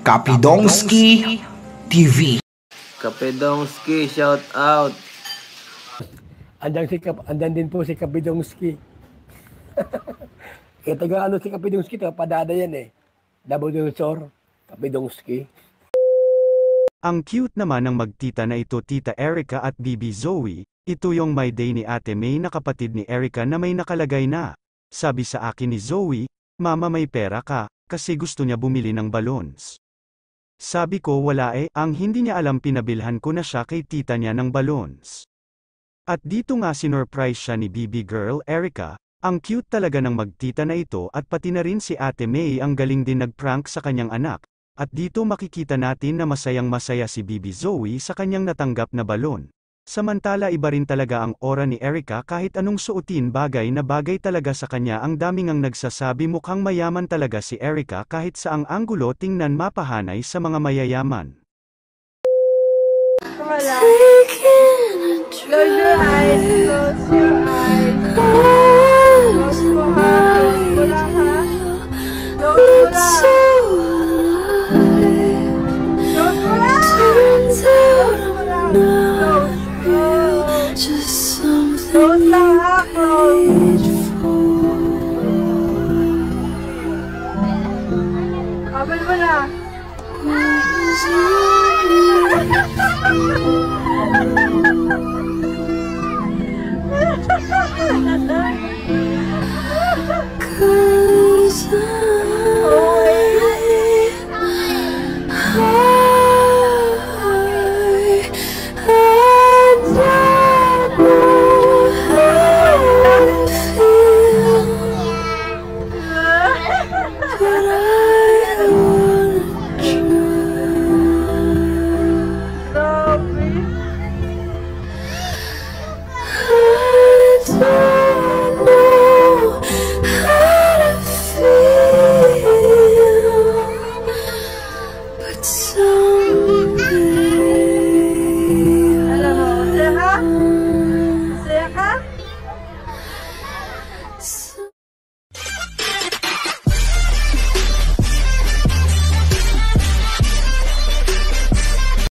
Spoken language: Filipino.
Kapidongski TV. Kapidongski, shout out. Andan din po si Kapidongski. Kaya taga ano si Kapidongski, padada yan eh. Nabudunsor, Kapidongski. Ang cute naman ng magtita na ito, Tita Erica at Bibi Zoe. Ito yung my day ni Ate May na kapatid ni Erica na may nakalagay na. Sabi sa akin ni Zoe, Mama may pera ka, kasi gusto niya bumili ng balloons. Sabi ko wala ang hindi niya alam pinabilhan ko na siya kay tita niya ng balloons. At dito nga sinurprise siya ni Bibi Girl Erica, ang cute talaga ng magtita na ito at pati na rin si Ate May ang galing din nagprank sa kanyang anak. At dito makikita natin na masayang masaya si Bibi Zoe sa kanyang natanggap na balon. Samantala iba rin talaga ang aura ni Erica kahit anong suotin bagay na bagay talaga sa kanya. Ang daming ang nagsasabi mukhang mayaman talaga si Erica kahit sa ang anggulo tingnan mapahanay sa mga mayayaman. Wala. Close your eyes. Close your eyes. Close your eyes. Wala ha? Close your eyes. Close lang ha, close. Abal mo na. So